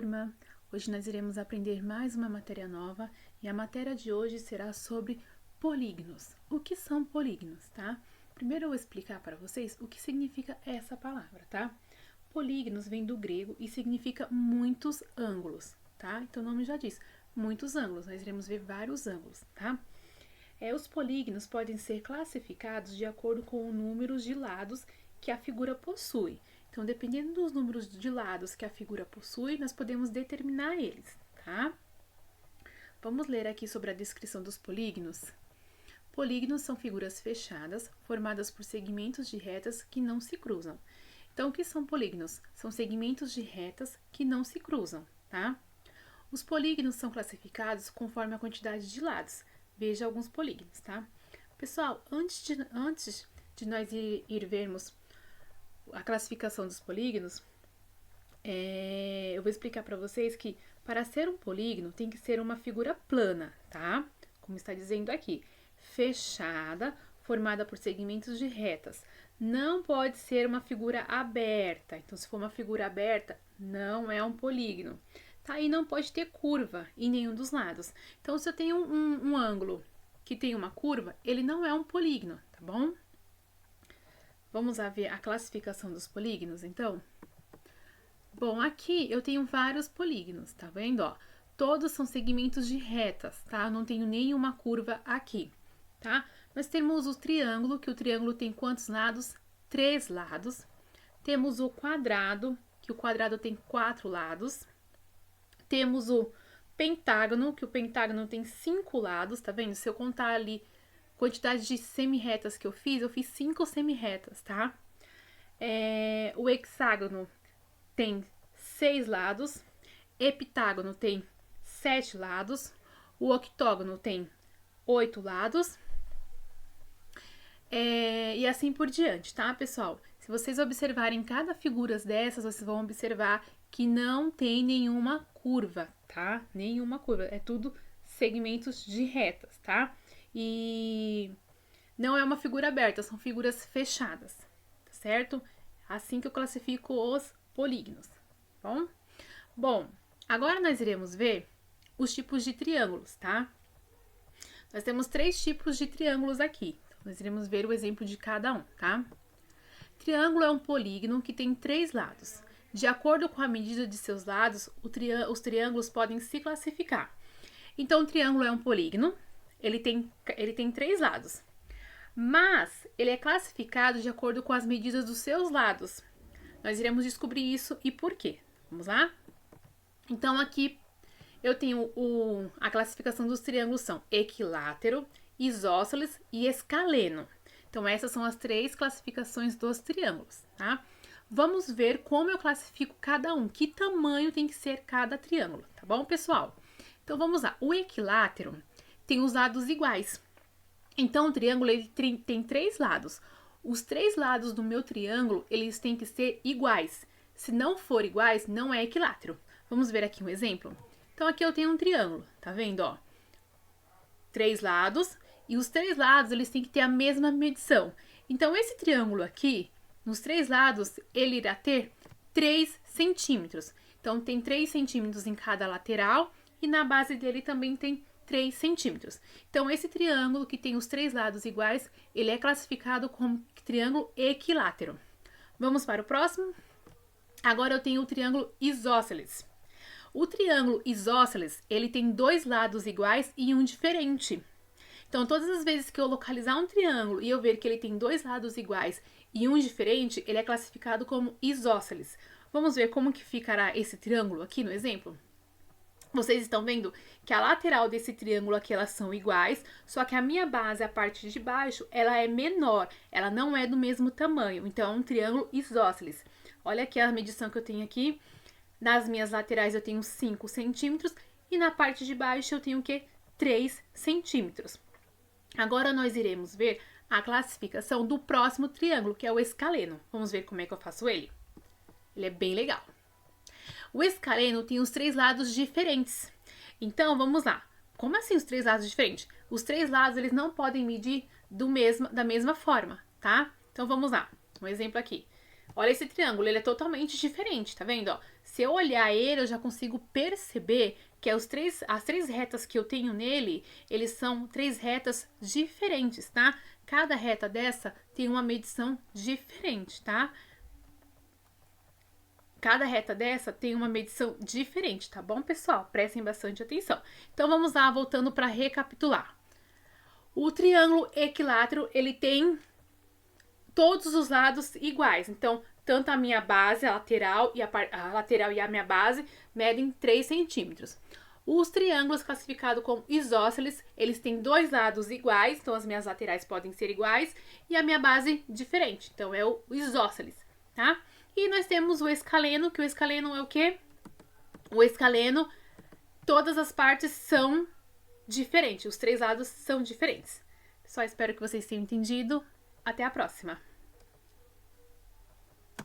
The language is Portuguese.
Turma, hoje nós iremos aprender mais uma matéria nova e a matéria de hoje será sobre polígonos. O que são polígonos, tá? Primeiro eu vou explicar para vocês o que significa essa palavra, tá? Polígonos vem do grego e significa muitos ângulos, tá? Então o nome já diz, muitos ângulos, nós iremos ver vários ângulos, tá? Os polígonos podem ser classificados de acordo com o número de lados que a figura possui. Então, dependendo dos números de lados que a figura possui, nós podemos determinar eles, tá? Vamos ler aqui sobre a descrição dos polígonos. Polígonos são figuras fechadas, formadas por segmentos de retas que não se cruzam. Então, o que são polígonos? São segmentos de retas que não se cruzam, tá? Os polígonos são classificados conforme a quantidade de lados. Veja alguns polígonos, tá? Pessoal, antes de nós ir vermos a classificação dos polígonos, eu vou explicar para vocês que para ser um polígono tem que ser uma figura plana, tá? Como está dizendo aqui, fechada, formada por segmentos de retas. Não pode ser uma figura aberta. Então, se for uma figura aberta, não é um polígono. Tá? E não pode ter curva em nenhum dos lados. Então, se eu tenho um ângulo que tem uma curva, ele não é um polígono, tá bom? Vamos lá ver a classificação dos polígonos, então? Bom, aqui eu tenho vários polígonos, tá vendo, ó? Todos são segmentos de retas, tá? Eu não tenho nenhuma curva aqui, tá? Nós temos o triângulo, que o triângulo tem quantos lados? 3 lados. Temos o quadrado, que o quadrado tem 4 lados. Temos o pentágono, que o pentágono tem 5 lados, tá vendo? Se eu contar ali quantidade de semi-retas que eu fiz 5 semi-retas, tá? O hexágono tem 6 lados, heptágono tem 7 lados, o octógono tem 8 lados, e assim por diante, tá, pessoal? Se vocês observarem cada figura dessas, vocês vão observar que não tem nenhuma curva, tá? Nenhuma curva, é tudo segmentos de retas, tá? E não é uma figura aberta, são figuras fechadas, tá certo? Assim que eu classifico os polígonos, tá bom? Bom, agora nós iremos ver os tipos de triângulos, tá? Nós temos 3 tipos de triângulos aqui, então nós iremos ver o exemplo de cada um, tá? Triângulo é um polígono que tem 3 lados. De acordo com a medida de seus lados, os triângulos podem se classificar. Então, o triângulo é um polígono, ele tem 3 lados, mas ele é classificado de acordo com as medidas dos seus lados. Nós iremos descobrir isso e por quê. Vamos lá? Então, aqui eu tenho a classificação dos triângulos são equilátero, isósceles e escaleno. Então, essas são as 3 classificações dos triângulos, tá? Vamos ver como eu classifico cada um, que tamanho tem que ser cada triângulo, tá bom, pessoal? Então, vamos lá. O equilátero tem os lados iguais. Então, o triângulo ele tem 3 lados. Os 3 lados do meu triângulo, eles têm que ser iguais. Se não for iguais, não é equilátero. Vamos ver aqui um exemplo? Então, aqui eu tenho um triângulo, tá vendo, ó? 3 lados, e os 3 lados, eles têm que ter a mesma medição. Então, esse triângulo aqui, nos 3 lados, ele irá ter 3 centímetros. Então, tem 3 centímetros em cada lateral, e na base dele também tem 3 centímetros. Então, esse triângulo que tem os 3 lados iguais, ele é classificado como triângulo equilátero. Vamos para o próximo? Agora eu tenho o triângulo isósceles. O triângulo isósceles, ele tem 2 lados iguais e um diferente. Então, todas as vezes que eu localizar um triângulo e eu ver que ele tem 2 lados iguais e um diferente, ele é classificado como isósceles. Vamos ver como que ficará esse triângulo aqui no exemplo? Vocês estão vendo que a lateral desse triângulo aqui, elas são iguais, só que a minha base, a parte de baixo, ela é menor, ela não é do mesmo tamanho, então é um triângulo isósceles. Olha aqui a medição que eu tenho aqui, nas minhas laterais eu tenho 5 centímetros e na parte de baixo eu tenho o quê? 3 centímetros. Agora nós iremos ver a classificação do próximo triângulo, que é o escaleno. Vamos ver como é que eu faço ele? Ele é bem legal. O escaleno tem os 3 lados diferentes. Então, vamos lá. Como assim os 3 lados diferentes? Os 3 lados, eles não podem medir da mesma forma, tá? Então, vamos lá. Um exemplo aqui. Olha esse triângulo, ele é totalmente diferente, tá vendo? Ó, Se eu olhar ele, eu já consigo perceber que as três retas que eu tenho nele, eles são 3 retas diferentes, tá? Cada reta dessa tem uma medição diferente, tá? Cada reta dessa tem uma medição diferente, tá bom, pessoal? Prestem bastante atenção. Então, vamos lá, voltando para recapitular. O triângulo equilátero, ele tem todos os lados iguais. Então, tanto a minha base, a lateral e a minha base medem 3 centímetros. Os triângulos classificados como isósceles, eles têm 2 lados iguais, então as minhas laterais podem ser iguais, e a minha base diferente, então é o isósceles, tá? E nós temos o escaleno, que o escaleno é o quê? O escaleno, todas as partes são diferentes, os 3 lados são diferentes. Só espero que vocês tenham entendido. Até a próxima!